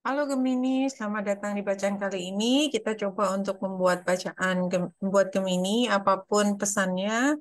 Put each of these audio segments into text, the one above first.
Halo Gemini, selamat datang di bacaan kali ini. Kita coba untuk membuat bacaan membuat Gemini, apapun pesannya,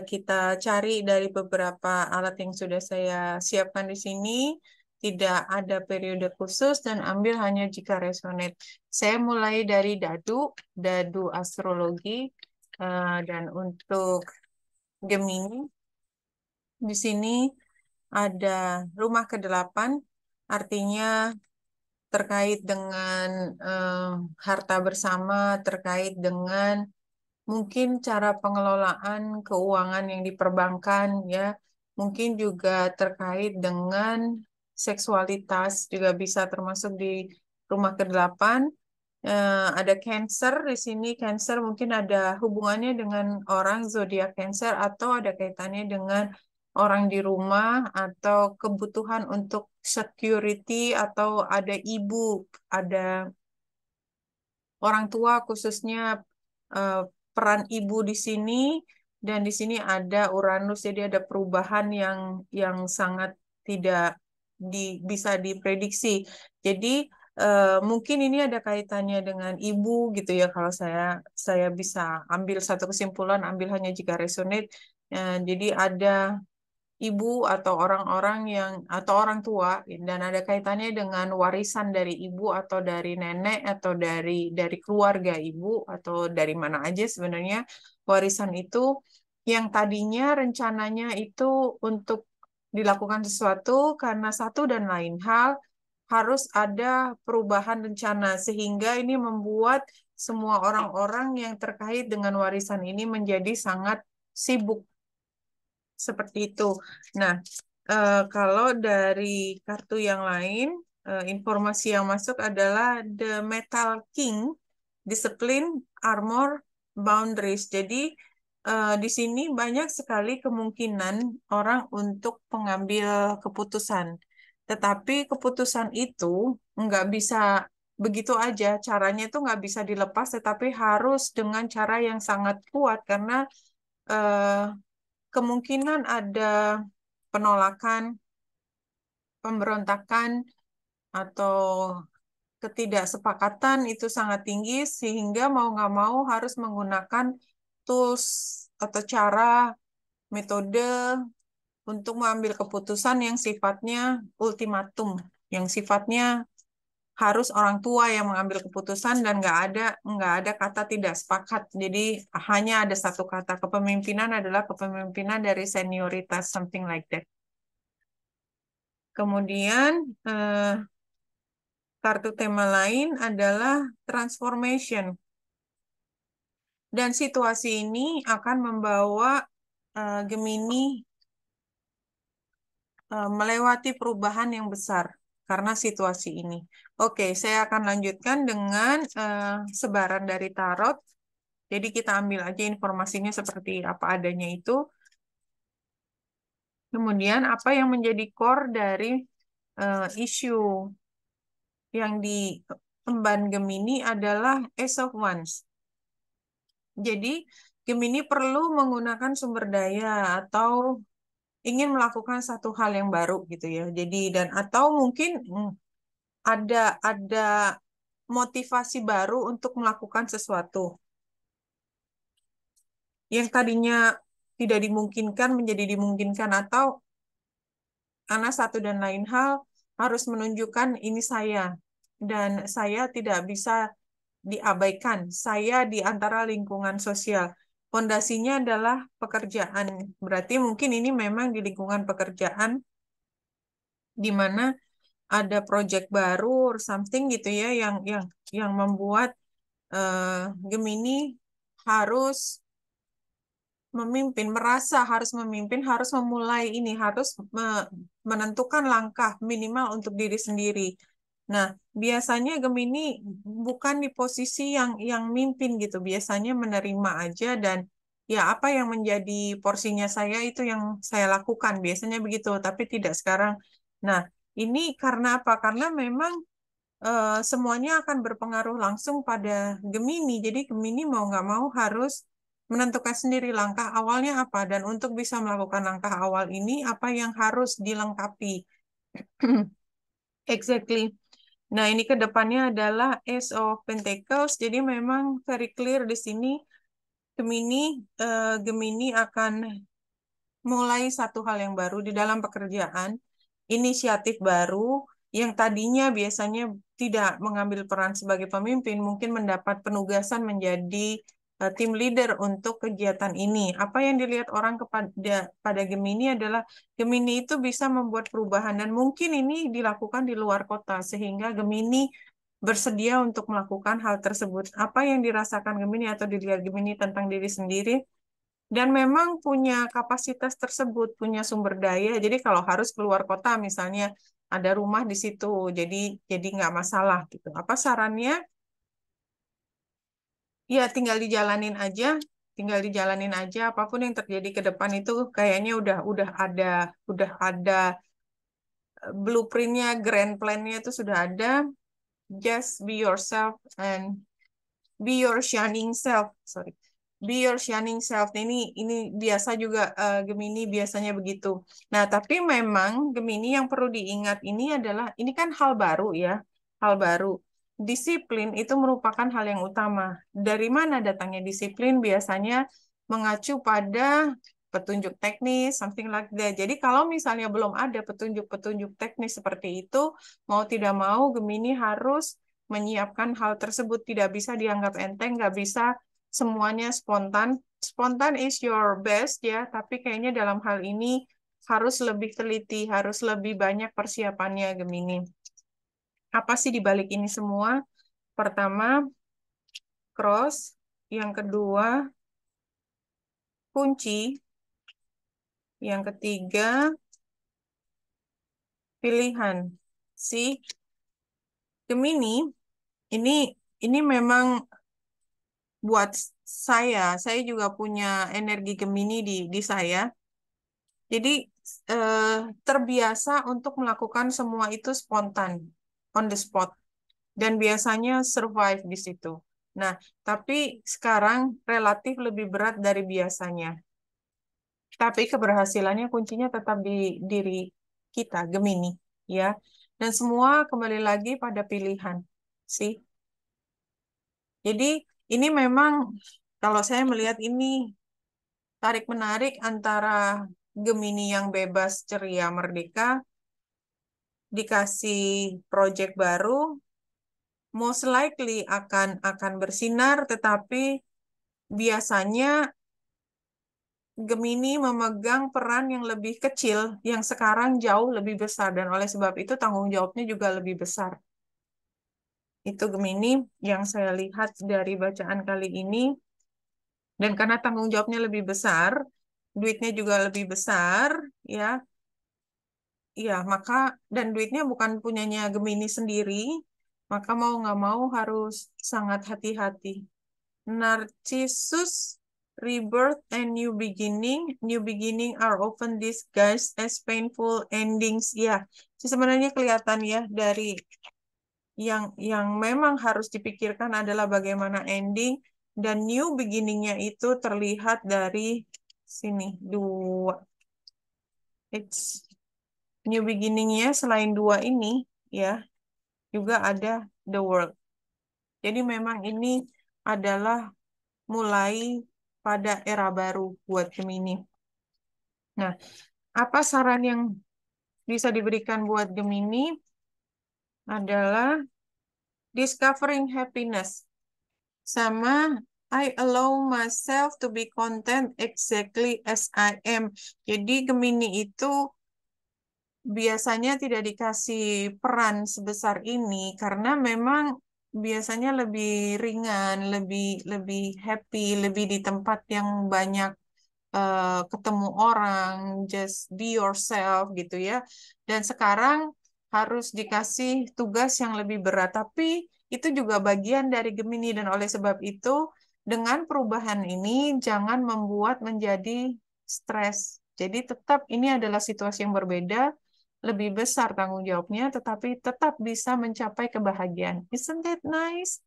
kita cari dari beberapa alat yang sudah saya siapkan di sini. Tidak ada periode khusus dan ambil hanya jika resonate. Saya mulai dari dadu astrologi, dan untuk Gemini di sini ada rumah ke-8, artinya terkait dengan eh, harta bersama, terkait dengan mungkin cara pengelolaan keuangan yang diperbankan, ya, mungkin juga terkait dengan seksualitas juga bisa termasuk di rumah ke-8. Ada Cancer di sini. Cancer mungkin ada hubungannya dengan orang zodiak Cancer atau ada kaitannya dengan orang di rumah atau kebutuhan untuk security atau ada ibu, ada orang tua khususnya, eh, peran ibu di sini, dan di sini ada Uranus, jadi ada perubahan yang sangat tidak bisa diprediksi. Jadi mungkin ini ada kaitannya dengan ibu gitu ya, kalau saya bisa ambil satu kesimpulan, ambil hanya jika resonate. Jadi ada ibu atau orang-orang yang atau orang tua, dan ada kaitannya dengan warisan dari ibu atau dari nenek atau dari keluarga ibu atau dari mana aja sebenarnya warisan itu yang tadinya rencananya itu untuk dilakukan sesuatu karena satu dan lain hal harus ada perubahan rencana sehingga ini membuat semua orang-orang yang terkait dengan warisan ini menjadi sangat sibuk seperti itu. Nah, kalau dari kartu yang lain, informasi yang masuk adalah The Metal King, Discipline, Armor, Boundaries. Jadi, di sini banyak sekali kemungkinan orang untuk mengambil keputusan. Tetapi keputusan itu nggak bisa begitu aja. Caranya itu nggak bisa dilepas, tetapi harus dengan cara yang sangat kuat karena eh, kemungkinan ada penolakan, pemberontakan, atau ketidaksepakatan itu sangat tinggi, sehingga mau nggak mau harus menggunakan tools atau cara, metode untuk mengambil keputusan yang sifatnya ultimatum, yang sifatnya harus orang tua yang mengambil keputusan dan nggak ada kata tidak sepakat. Jadi hanya ada satu kata, kepemimpinan adalah kepemimpinan dari senioritas, something like that. Kemudian kartu tema lain adalah transformation. Dan situasi ini akan membawa Gemini melewati perubahan yang besar karena situasi ini. Oke, saya akan lanjutkan dengan sebaran dari tarot. Jadi kita ambil aja informasinya seperti apa adanya itu. Kemudian apa yang menjadi core dari isu yang diemban Gemini adalah Ace of Wands. Jadi Gemini perlu menggunakan sumber daya atau ingin melakukan satu hal yang baru gitu ya. Jadi dan atau mungkin ada motivasi baru untuk melakukan sesuatu yang tadinya tidak dimungkinkan menjadi dimungkinkan, atau karena satu dan lain hal harus menunjukkan ini saya dan saya tidak bisa diabaikan. Saya di antara lingkungan sosial. Fondasinya adalah pekerjaan. Berarti mungkin ini memang di lingkungan pekerjaan di mana ada project baru or something gitu ya yang membuat Gemini harus memimpin, merasa harus memimpin, harus memulai ini, harus menentukan langkah minimal untuk diri sendiri. Nah, biasanya Gemini bukan di posisi yang mimpin gitu, biasanya menerima aja dan ya apa yang menjadi porsinya saya itu yang saya lakukan, biasanya begitu, tapi tidak sekarang. Nah, ini karena apa? Karena memang semuanya akan berpengaruh langsung pada Gemini. Jadi Gemini mau nggak mau harus menentukan sendiri langkah awalnya apa. Dan untuk bisa melakukan langkah awal ini, apa yang harus dilengkapi. Exactly. Nah, ini ke depannya adalah Ace of Pentacles. Jadi memang very clear di sini Gemini akan mulai satu hal yang baru di dalam pekerjaan, inisiatif baru yang tadinya biasanya tidak mengambil peran sebagai pemimpin, mungkin mendapat penugasan menjadi tim leader untuk kegiatan ini. Apa yang dilihat orang pada Gemini adalah Gemini itu bisa membuat perubahan dan mungkin ini dilakukan di luar kota sehingga Gemini bersedia untuk melakukan hal tersebut. Apa yang dirasakan Gemini atau dilihat Gemini tentang diri sendiri dan memang punya kapasitas tersebut, punya sumber daya. Jadi kalau harus keluar kota, misalnya ada rumah di situ, jadi nggak masalah gitu. Apa sarannya? Ya tinggal dijalanin aja, tinggal dijalanin aja. Apapun yang terjadi ke depan itu kayaknya udah ada blueprintnya, grand plan-nya itu sudah ada. Just be yourself and be your shining self. Sorry. Be your shining self. Nah, ini biasa juga Gemini biasanya begitu. Nah, tapi memang Gemini yang perlu diingat ini adalah ini kan hal baru ya, hal baru. Disiplin itu merupakan hal yang utama. Dari mana datangnya disiplin? Biasanya mengacu pada petunjuk teknis, something like that. Jadi kalau misalnya belum ada petunjuk-petunjuk teknis seperti itu, mau tidak mau Gemini harus menyiapkan hal tersebut, tidak bisa dianggap enteng, nggak bisa semuanya spontan. Spontan is your best ya, tapi kayaknya dalam hal ini harus lebih teliti, harus lebih banyak persiapannya Gemini. Apa sih di balik ini semua? Pertama, cross. Yang kedua, kunci. Yang ketiga, pilihan. Si Gemini, ini ini memang buat saya juga punya energi Gemini di saya. Jadi terbiasa untuk melakukan semua itu spontan, on the spot, dan biasanya survive di situ. Nah, tapi sekarang relatif lebih berat dari biasanya. Tapi keberhasilannya kuncinya tetap di diri kita, Gemini, ya. Dan semua kembali lagi pada pilihan, sih. Jadi ini memang kalau saya melihat ini tarik-menarik antara Gemini yang bebas, ceria, merdeka, dikasih project baru, most likely akan bersinar, tetapi biasanya Gemini memegang peran yang lebih kecil, yang sekarang jauh lebih besar, dan oleh sebab itu tanggung jawabnya juga lebih besar. Itu Gemini yang saya lihat dari bacaan kali ini, dan karena tanggung jawabnya lebih besar, duitnya juga lebih besar, ya, ya maka dan duitnya bukan punyanya Gemini sendiri, maka mau nggak mau harus sangat hati-hati. Narcissus, rebirth, and new beginning. New beginning are often disguised as painful endings. Ya, sebenarnya kelihatan ya dari yang memang harus dipikirkan adalah bagaimana ending dan new beginningnya itu terlihat dari sini dua. It's new beginningnya selain dua ini ya juga ada the world. Jadi memang ini adalah mulai pada era baru buat Gemini. Nah, apa saran yang bisa diberikan buat Gemini adalah discovering happiness sama I allow myself to be content exactly as I am. Jadi Gemini itu biasanya tidak dikasih peran sebesar ini karena memang biasanya lebih ringan, lebih lebih happy, lebih di tempat yang banyak ketemu orang, just be yourself gitu ya. Dan sekarang harus dikasih tugas yang lebih berat, tapi itu juga bagian dari Gemini dan oleh sebab itu dengan perubahan ini jangan membuat menjadi stres. Jadi tetap ini adalah situasi yang berbeda, lebih besar tanggung jawabnya, tetapi tetap bisa mencapai kebahagiaan. Isn't that nice?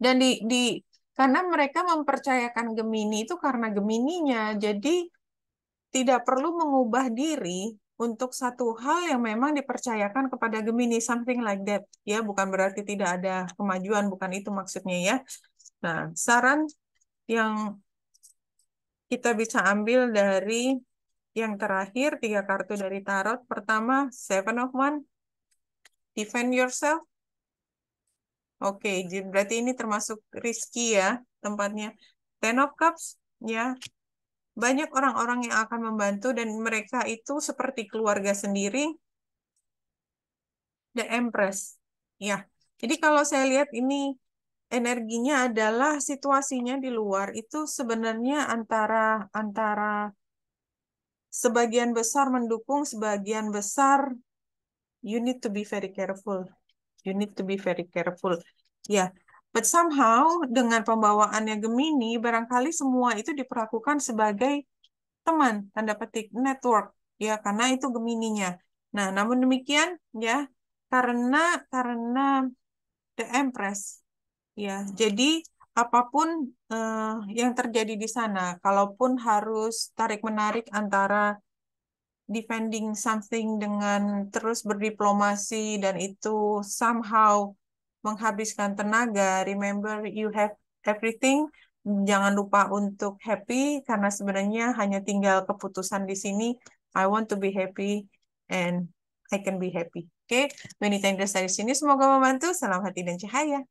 Dan karena mereka mempercayakan Gemini itu karena Gemininya, jadi tidak perlu mengubah diri untuk satu hal yang memang dipercayakan kepada Gemini, something like that. Ya, bukan berarti tidak ada kemajuan, bukan itu maksudnya ya. Nah, saran yang kita bisa ambil dari yang terakhir, 3 kartu dari tarot. Pertama, Seven of Wands, defend yourself. Oke, berarti ini termasuk risky ya tempatnya. Ten of Cups, ya. Banyak orang-orang yang akan membantu dan mereka itu seperti keluarga sendiri. The Empress, ya. Jadi kalau saya lihat ini energinya adalah situasinya di luar itu sebenarnya antara antara sebagian besar mendukung, sebagian besar you need to be very careful. You need to be very careful. Ya, but somehow dengan pembawaannya Gemini, barangkali semua itu diperlakukan sebagai teman, tanda petik, network. Ya, karena itu Gemininya. Nah, namun demikian, ya, karena karena The Empress, ya, jadi apapun yang terjadi di sana, kalaupun harus tarik-menarik antara defending something dengan terus berdiplomasi dan itu somehow menghabiskan tenaga. Remember, you have everything. Jangan lupa untuk happy karena sebenarnya hanya tinggal keputusan di sini. I want to be happy and I can be happy. Oke, Benita Indra dari sini semoga membantu. Salam hati dan cahaya.